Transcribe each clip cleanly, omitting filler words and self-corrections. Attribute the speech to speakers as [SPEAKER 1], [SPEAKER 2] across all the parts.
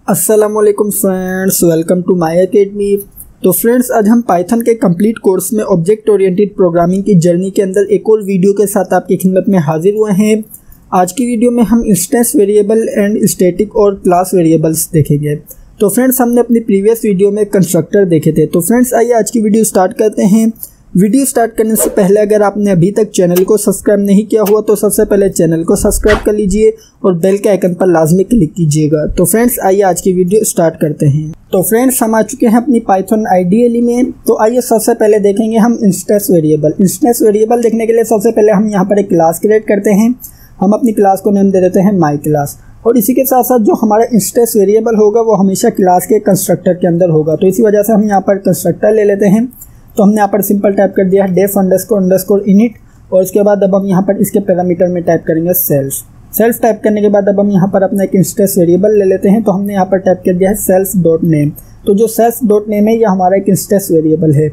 [SPEAKER 1] अस्सलामुअलैकुम friends, welcome to my academy. तो friends, आज हम पाइथन के कंप्लीट कोर्स में ऑब्जेक्ट ओरिएंटेड प्रोग्रामिंग की जर्नी के अंदर एक और वीडियो के साथ आपकी खिदमत में हाजिर हुए हैं। आज की वीडियो में हम इंस्टेंस वेरिएबल एंड स्टैटिक और क्लास वेरिएबल्स देखेंगे। तो फ्रेंड्स, हमने अपनी प्रीवियस वीडियो में कंस्ट्रक्टर देखे थे। तो फ्रेंड्स, आइए आज की वीडियो स्टार्ट करते हैं। वीडियो स्टार्ट करने से पहले अगर आपने अभी तक चैनल को सब्सक्राइब नहीं किया हुआ तो सबसे पहले चैनल को सब्सक्राइब कर लीजिए और बेल के आइकन पर लाजमी क्लिक कीजिएगा। तो फ्रेंड्स, आइए आज की वीडियो स्टार्ट करते हैं। तो फ्रेंड्स, हम आ चुके हैं अपनी पाइथन आईडीएल में। तो आइए सबसे पहले देखेंगे हम इंस्टेंस वेरिएबल। इंस्टेंस वेरिएबल देखने के लिए सबसे पहले हम यहाँ पर एक क्लास क्रिएट करते हैं। हम अपनी क्लास को नेम दे देते हैं माई क्लास, और इसी के साथ साथ जो हमारा इंस्टेंस वेरिएबल होगा वो हमेशा क्लास के कंस्ट्रक्टर के अंदर होगा। तो इसी वजह से हम यहाँ पर कंस्ट्रक्टर ले लेते हैं। तो हमने यहाँ पर सिंपल टाइप कर दिया है डेफ अंडरस्कोर इनिट, और उसके बाद अब हम यहाँ पर इसके पैरामीटर में टाइप करेंगे सेल्फ टाइप करने के बाद अब हम यहाँ पर अपना एक इंस्टेंस वेरिएबल ले लेते हैं। तो हमने यहाँ पर टाइप कर दिया है सेल्फ डॉट नेम। तो जो सेल्फ डॉट नेम है ये हमारा एक इंस्टेंस वेरिएबल है।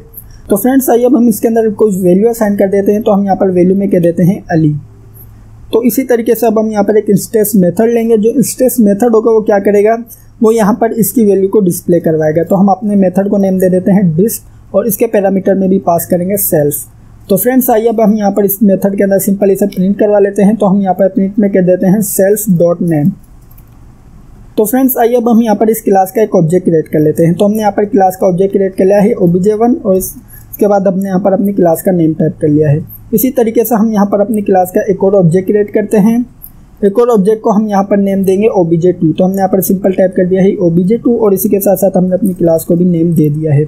[SPEAKER 1] तो फ्रेंड्स, आइए अब हम इसके अंदर कुछ वैल्यू असाइन कर देते हैं। तो हम यहाँ पर वैल्यू में कह देते हैं अली। तो इसी तरीके से अब हम यहाँ पर एक इंस्टेंस मेथड लेंगे। जो इंस्टेंस मेथड होगा वो क्या करेगा, वो यहाँ पर इसकी वैल्यू को डिस्प्ले करवाएगा। तो हम अपने मेथड को नेम दे देते हैं डिस्प, और इसके पैरामीटर में भी पास करेंगे सेल्फ। तो फ्रेंड्स, आइए अब हम यहाँ पर इस मेथड के अंदर सिंपल इसे प्रिंट करवा लेते हैं। तो हम यहाँ पर प्रिंट में कह देते हैं सेल्फ डॉट नेम। तो फ्रेंड्स, आइए अब हम यहाँ पर इस क्लास का एक ऑब्जेक्ट क्रिएट कर लेते हैं। तो हमने यहाँ पर क्लास का ऑब्जेक्ट क्रिएट कर लिया है obj1, और इसके बाद हमने यहाँ पर अपनी क्लास का नेम टाइप कर लिया है। इसी तरीके से हम यहाँ पर अपनी क्लास का एक और ऑब्जेक्ट क्रिएट करते हैं। एक और ऑब्जेक्ट को हम यहाँ पर नेम देंगे obj2। तो हमने यहाँ पर सिंपल टाइप कर दिया है obj2, और इसी के साथ साथ हमने अपनी क्लास को भी नेम दे दिया है।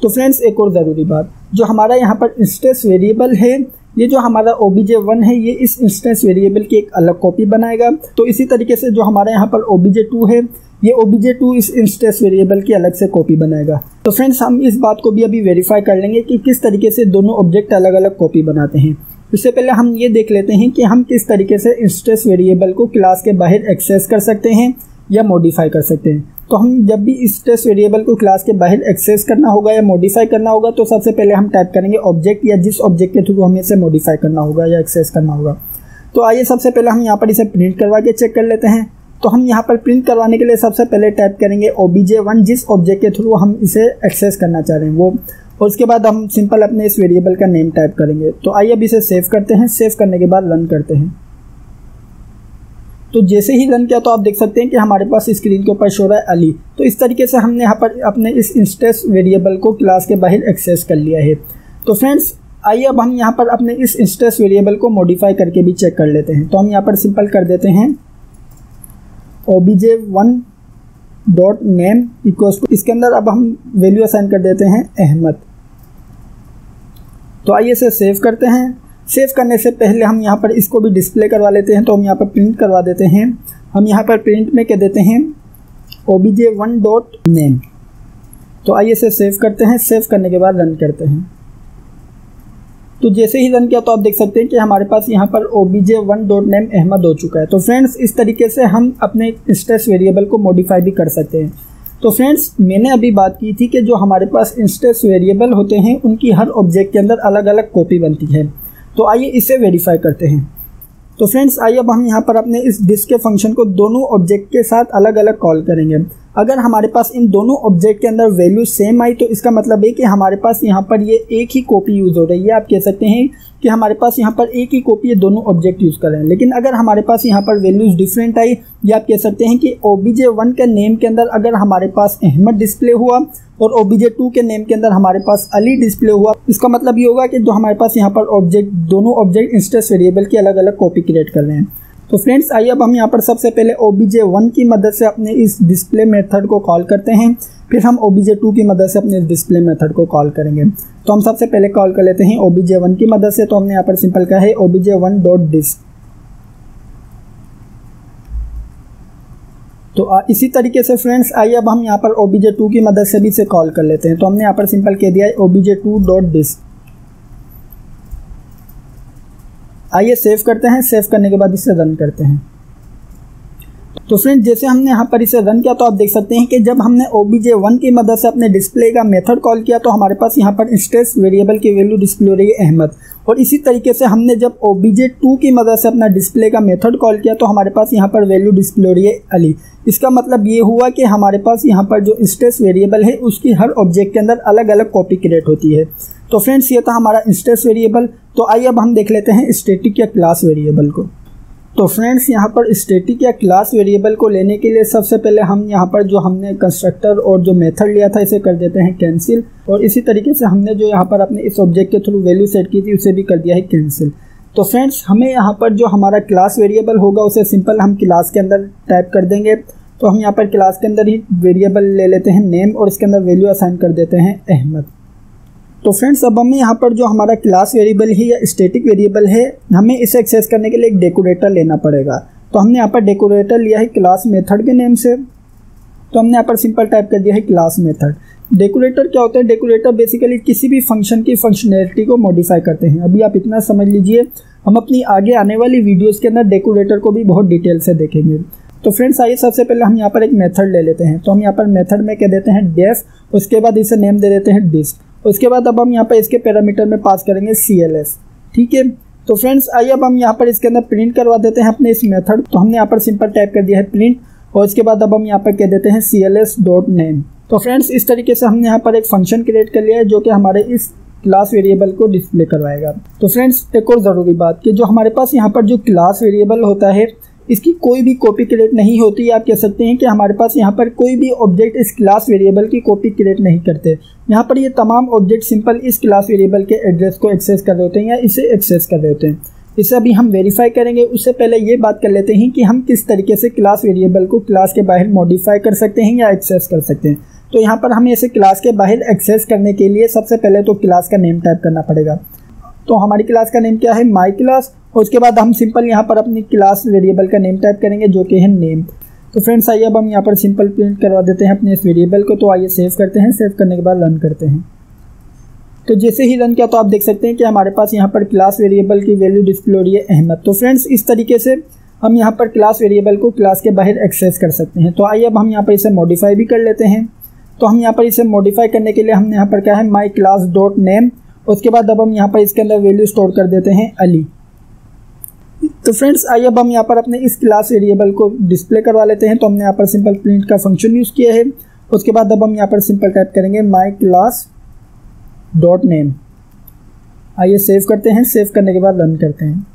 [SPEAKER 1] तो फ्रेंड्स, एक और ज़रूरी बात, जो हमारा यहाँ पर इंस्टेंस वेरिएबल है, ये जो हमारा obj1 है, ये इस इंस्टेंस वेरिएबल की एक अलग कॉपी बनाएगा। तो इसी तरीके से जो हमारा यहाँ पर obj2 है, ये obj2 इस इंस्टेंस वेरिएबल की अलग से कॉपी बनाएगा। तो फ्रेंड्स, हम इस बात को भी अभी वेरीफाई कर लेंगे कि किस तरीके से दोनों ऑब्जेक्ट अलग अलग कॉपी बनाते हैं। इससे पहले हम ये देख लेते हैं कि हम किस तरीके से इंस्टेंस वेरिएबल को क्लास के बाहर एक्सेस कर सकते हैं या मॉडिफाई कर सकते हैं। तो हम जब भी इंस्टेंस वेरिएबल को क्लास के बाहर एक्सेस करना होगा या मॉडिफाई करना होगा, तो सबसे पहले हम टाइप करेंगे ऑब्जेक्ट, या जिस ऑब्जेक्ट के थ्रू हमें इसे मॉडिफाई करना होगा या एक्सेस करना होगा। तो आइए सबसे पहले हम यहाँ पर इसे प्रिंट करवा के चेक कर लेते हैं। तो हम यहाँ पर प्रिंट करवाने के लिए सबसे पहले टाइप करेंगे obj1, जिस ऑब्जेक्ट के थ्रू हम इसे एक्सेस करना चाह रहे हैं वो, और उसके बाद हम सिंपल अपने इस वेरिएबल का नेम टाइप करेंगे। तो आइए अब इसे सेव करते हैं। सेव करने के बाद रन करते हैं। तो जैसे ही रन किया तो आप देख सकते हैं कि हमारे पास स्क्रीन के ऊपर शो रहा है अली। तो इस तरीके से हमने यहाँ पर अपने इस इंस्टेंस वेरिएबल को क्लास के बाहर एक्सेस कर लिया है। तो फ्रेंड्स, आइए अब हम यहाँ पर अपने इस इंस्टेंस वेरिएबल को मॉडिफाई करके भी चेक कर लेते हैं। तो हम यहाँ पर सिंपल कर देते हैं obj1 dot name equals to, इसके अंदर अब हम वैल्यू असाइन कर देते हैं अहमद। तो आइए इसे सेव करते हैं। सेव करने से पहले हम यहाँ पर इसको भी डिस्प्ले करवा लेते हैं। तो हम यहाँ पर प्रिंट करवा देते हैं। हम यहाँ पर प्रिंट में कह देते हैं obj1 डॉट नेम। तो आइए इसे सेव करते हैं। सेव करने के बाद रन करते हैं। तो जैसे ही रन किया तो आप देख सकते हैं कि हमारे पास यहाँ पर obj1 डॉट नेम अहमद हो चुका है। तो फ्रेंड्स, इस तरीके से हम अपने इंस्टेंस वेरिएबल को मॉडिफाई भी कर सकते हैं। तो फ्रेंड्स, मैंने अभी बात की थी कि जो हमारे पास इंस्टेंस वेरिएबल होते हैं उनकी हर ऑब्जेक्ट के अंदर अलग अलग कॉपी बनती है। तो आइए इसे वेरीफाई करते हैं। तो फ्रेंड्स, आइए अब हम यहाँ पर अपने इस डिस्क के फंक्शन को दोनों ऑब्जेक्ट के साथ अलग अलग कॉल करेंगे। अगर हमारे पास इन दोनों ऑब्जेक्ट के अंदर वैल्यू सेम आई तो इसका मतलब है कि हमारे पास यहाँ पर ये एक ही कॉपी यूज़ हो रही है। आप कह सकते हैं कि हमारे पास यहाँ पर एक ही कॉपी ये दोनों ऑब्जेक्ट यूज़ कर रहे हैं। लेकिन अगर हमारे पास यहाँ पर वैल्यूज़ डिफरेंट आई, या आप कह सकते हैं कि obj1 के नेम के अंदर अगर हमारे पास अहमद डिस्प्ले हुआ और obj2 के नेम के अंदर हमारे पास अली डिस्प्ले हुआ, इसका मतलब ये होगा कि जो हमारे पास यहाँ पर ऑब्जेक्ट, दोनों ऑब्जेक्ट इंस्टेंस वेरिएबल की अलग अलग कॉपी क्रिएट कर रहे हैं। तो फ्रेंड्स, आइए अब हम यहाँ पर सबसे पहले obj1 की मदद से अपने इस डिस्प्ले मेथड को कॉल करते हैं। फिर हम obj2 की मदद से अपने डिस्प्ले मेथड को कॉल करेंगे। तो हम सबसे पहले कॉल कर लेते हैं obj1 की मदद से। तो हमने यहाँ पर सिंपल कहा है obj1 डॉट डिस्प। तो इसी तरीके से फ्रेंड्स, आइए अब हम यहाँ पर obj2 की मदद से भी इसे कॉल कर लेते हैं। तो हमने यहाँ पर सिंपल कह दिया है obj2 डॉट डिस्प। आइए सेव करते हैं। सेव करने के बाद इसे रन करते हैं। तो फ्रेंड्स जैसे हमने यहाँ पर इसे रन किया तो आप देख सकते हैं कि जब हमने obj1 की मदद से अपने डिस्प्ले का मेथड कॉल किया तो हमारे पास यहाँ पर इंस्टेंस वेरिएबल की वैल्यू डिस्प्ले हो रही है अहमद। और इसी तरीके से हमने जब obj2 की मदद से अपना डिस्प्ले का मेथड कॉल किया तो हमारे पास यहाँ पर वैल्यू डिस्प्ले हो रही है अली। इसका मतलब ये हुआ कि हमारे पास यहाँ पर जो इंस्टेंस वेरिएबल है उसकी हर ऑब्जेक्ट के अंदर अलग अलग कॉपी क्रिएट होती है। तो फ्रेंड्स ये था हमारा इंस्टेंस वेरिएबल। तो आइए अब हम देख लेते हैं स्टैटिक या क्लास वेरिएबल को। तो फ्रेंड्स यहाँ पर स्टैटिक या क्लास वेरिएबल को लेने के लिए सबसे पहले हम यहाँ पर जो हमने कंस्ट्रक्टर और जो मेथड लिया था इसे कर देते हैं कैंसिल। और इसी तरीके से हमने जो यहाँ पर अपने इस ऑब्जेक्ट के थ्रू वैल्यू सेट की थी उसे भी कर दिया है कैंसिल। तो फ्रेंड्स हमें यहाँ पर जो हमारा क्लास वेरिएबल होगा उसे सिंपल हम क्लास के अंदर टाइप कर देंगे। तो हम यहाँ पर क्लास के अंदर ही वेरिएबल ले लेते हैं नेम और इसके अंदर वैल्यू असाइन कर देते हैं अहमद। तो फ्रेंड्स अब हमें यहाँ पर जो हमारा क्लास वेरिएबल है या स्टैटिक वेरिएबल है हमें इसे एक्सेस करने के लिए एक डेकोरेटर लेना पड़ेगा। तो हमने यहाँ पर डेकोरेटर लिया है क्लास मेथड के नेम से। तो हमने यहाँ पर सिंपल टाइप कर दिया है क्लास मेथड। डेकोरेटर क्या होता है? डेकोरेटर बेसिकली किसी भी फंक्शन की फंक्शनैलिटी को मॉडिफाई करते हैं। अभी आप इतना समझ लीजिए, हम अपनी आगे आने वाली वीडियोज़ के अंदर डेकोरेटर को भी बहुत डिटेल से देखेंगे। तो फ्रेंड्स आइए सबसे पहले हम यहाँ पर एक मेथड ले लेते हैं। तो हम यहाँ पर मेथड में कह देते हैं डेफ, उसके बाद इसे नेम दे देते हैं डिस्क। उसके बाद अब हम यहाँ पर इसके पैरामीटर में पास करेंगे CLS। ठीक है। तो फ्रेंड्स आइए अब हम यहाँ पर इसके अंदर प्रिंट करवा देते हैं अपने इस मेथड। तो हमने यहाँ पर सिंपल टाइप कर दिया है प्रिंट और इसके बाद अब हम यहाँ पर कह देते हैं CLS.name। तो फ्रेंड्स इस तरीके से हमने यहाँ पर एक फंक्शन क्रिएट कर लिया है जो कि हमारे इस क्लास वेरिएबल को डिस्प्ले करवाएगा। तो फ्रेंड्स एक और ज़रूरी बात कि जो हमारे पास यहाँ पर जो क्लास वेरिएबल होता है इसकी कोई भी कॉपी क्रिएट नहीं होती। आप कह सकते हैं कि हमारे पास यहाँ पर कोई भी ऑब्जेक्ट इस क्लास वेरिएबल की कॉपी क्रिएट नहीं करते। यहाँ पर ये तमाम ऑब्जेक्ट सिंपल इस क्लास वेरिएबल के एड्रेस को एक्सेस कर रहे होते हैं या इसे एक्सेस कर रहे होते हैं। इसे अभी हम वेरीफाई करेंगे। उससे पहले ये बात कर लेते हैं कि हम किस तरीके से क्लास वेरिएबल को क्लास के बाहर मॉडिफाई कर सकते हैं या एक्सेस कर सकते हैं। तो यहाँ पर हमें इसे क्लास के बाहर एक्सेस करने के लिए सबसे पहले तो क्लास का नेम टाइप करना पड़ेगा। तो हमारी क्लास का नेम क्या है? My class. और उसके बाद हम सिंपल यहाँ पर अपनी क्लास वेरिएबल का नेम टाइप करेंगे जो कि है नेम। तो फ्रेंड्स आइए अब हम यहाँ पर सिंपल प्रिंट करवा देते हैं अपने इस वेरिएबल को। तो आइए सेव करते हैं। सेव करने के बाद रन करते हैं। तो जैसे ही रन किया तो आप देख सकते हैं कि हमारे पास यहाँ पर क्लास वेरिएबल की वैल्यू डिस्प्ले हो रही है अहमद। तो फ्रेंड्स इस तरीके से हम यहाँ पर क्लास वेरिएबल को क्लास के बाहर एक्सेस कर सकते हैं। तो आइए अब हम यहाँ पर इसे मॉडिफाई भी कर लेते हैं। तो हम यहाँ पर इसे मॉडिफाई करने के लिए हमने यहाँ पर क्या है माई क्लास डॉट नेम। उसके बाद अब हम यहाँ पर इसके अंदर वैल्यू स्टोर कर देते हैं अली। तो फ्रेंड्स आइए अब हम यहाँ पर अपने इस क्लास वेरिएबल को डिस्प्ले करवा लेते हैं। तो हमने यहाँ पर सिंपल प्रिंट का फंक्शन यूज़ किया है। उसके बाद अब हम यहाँ पर सिंपल टाइप करेंगे माई क्लास डॉट नेम। आइए सेव करते हैं। सेव करने के बाद रन करते हैं।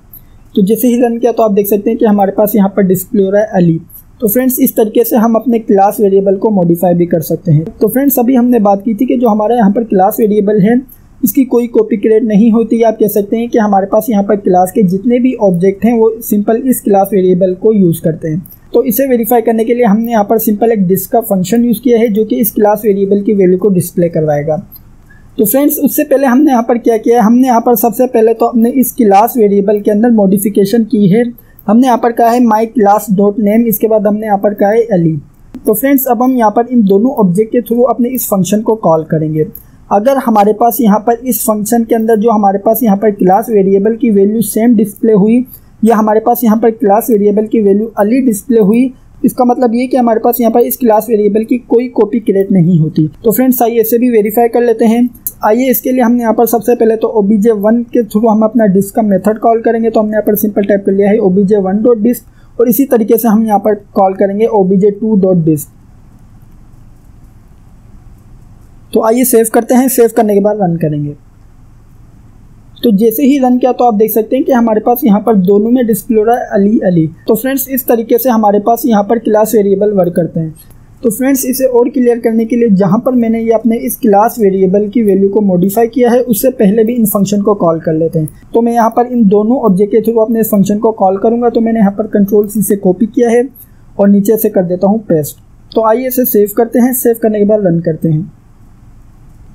[SPEAKER 1] तो जैसे ही रन किया तो आप देख सकते हैं कि हमारे पास यहाँ पर डिस्प्ले हो रहा है अली। तो फ्रेंड्स इस तरीके से हम अपने क्लास वेरिएबल को मॉडिफाई भी कर सकते हैं। तो फ्रेंड्स अभी हमने बात की थी कि जो हमारे यहाँ पर क्लास वेरिएबल है इसकी कोई कॉपी क्रिएट नहीं होती। आप कह सकते हैं कि हमारे पास यहाँ पर क्लास के जितने भी ऑब्जेक्ट हैं वो सिंपल इस क्लास वेरिएबल को यूज़ करते हैं। तो इसे वेरीफाई करने के लिए हमने यहाँ पर सिंपल एक डिस्क का फंक्शन यूज़ किया है जो कि इस क्लास वेरिएबल की वैल्यू को डिस्प्ले करवाएगा। तो फ्रेंड्स उससे पहले हमने यहाँ पर क्या किया है, हमने यहाँ पर सबसे पहले तो अपने इस क्लास वेरिएबल के अंदर मॉडिफिकेशन की है। हमने यहाँ पर कहा है माई क्लास डॉट नेम। इसके बाद हमने यहाँ पर कहा है अली। तो फ्रेंड्स अब हम यहाँ पर इन दोनों ऑब्जेक्ट के थ्रू अपने इस फंक्शन को कॉल करेंगे। अगर हमारे पास यहाँ पर इस फंक्शन के अंदर जो हमारे पास यहाँ पर क्लास वेरिएबल की वैल्यू सेम डिस्प्ले हुई या हमारे पास यहाँ पर क्लास वेरिएबल की वैल्यू अली डिस्प्ले हुई, इसका मतलब ये कि हमारे पास यहाँ पर इस क्लास वेरिएबल की कोई कॉपी क्रिएट नहीं होती। तो फ्रेंड्स आइए इसे भी वेरीफाई कर लेते हैं। आइए इसके लिए हमने यहाँ पर सबसे पहले तो obj1 के थ्रू हम अपना डिस्क का मेथड कॉल करेंगे। तो हमने यहाँ पर सिंपल टाइप कर लिया है obj1.disk और इसी तरीके से हम यहाँ पर कॉल करेंगे obj2.disk। तो आइए सेव करते हैं। सेव करने के बाद रन करेंगे। तो जैसे ही रन किया तो आप देख सकते हैं कि हमारे पास यहाँ पर दोनों में डिस्प्ले हो रहा है अली अली। तो फ्रेंड्स इस तरीके से हमारे पास यहाँ पर क्लास वेरिएबल वर्क करते हैं। तो फ्रेंड्स इसे और क्लियर करने के लिए जहाँ पर मैंने ये अपने इस क्लास वेरिएबल की वैल्यू को मॉडिफाई किया है उससे पहले भी इन फंक्शन को कॉल कर लेते हैं। तो मैं यहाँ पर इन दोनों ऑब्जेक्ट के थ्रू अपने इस फंक्शन को कॉल करूँगा। तो मैंने यहाँ पर Ctrl+C से कॉपी किया है और नीचे से कर देता हूँ पेस्ट। तो आइए इसे सेव करते हैं। सेव करने के बाद रन करते हैं।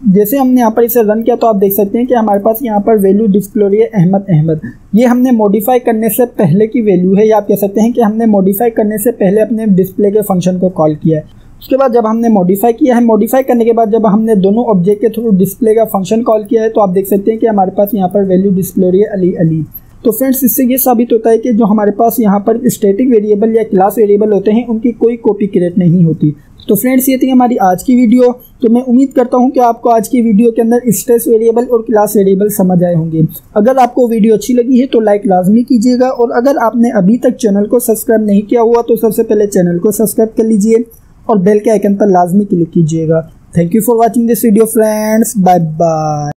[SPEAKER 1] जैसे हमने यहाँ पर इसे रन किया तो आप देख सकते हैं कि हमारे पास यहाँ पर वैल्यू डिस्प्ले हो रही है अहमद अहमद। ये हमने मॉडिफाई करने से पहले की वैल्यू है या आप कह सकते हैं कि हमने मॉडिफाई करने से पहले अपने डिस्प्ले के फंक्शन को कॉल किया है। उसके बाद जब हमने मॉडिफाई किया है, मॉडिफाई करने के बाद जब हमने दोनों ऑब्जेक्ट के थ्रू डिस्प्ले का फंक्शन कॉल किया है तो आप देख सकते हैं कि हमारे पास यहाँ पर वैल्यू डिस्प्ले हो रही है अली अली। तो फ्रेंड्स इससे ये साबित होता है कि जो हमारे पास यहाँ पर स्टैटिक वेरिएबल या क्लास वेरिएबल होते हैं उनकी कोई कॉपी क्रिएट नहीं होती। तो फ्रेंड्स ये थी हमारी आज की वीडियो। तो मैं उम्मीद करता हूँ कि आपको आज की वीडियो के अंदर स्ट्रेस वेरिएबल और क्लास वेरिएबल समझ आए होंगे। अगर आपको वीडियो अच्छी लगी है तो लाइक लाजमी कीजिएगा, और अगर आपने अभी तक चैनल को सब्सक्राइब नहीं किया हुआ तो सबसे पहले चैनल को सब्सक्राइब कर लीजिए और बेल के आइकन पर लाजमी क्लिक कीजिएगा। Thank you for watching this video friends, bye bye.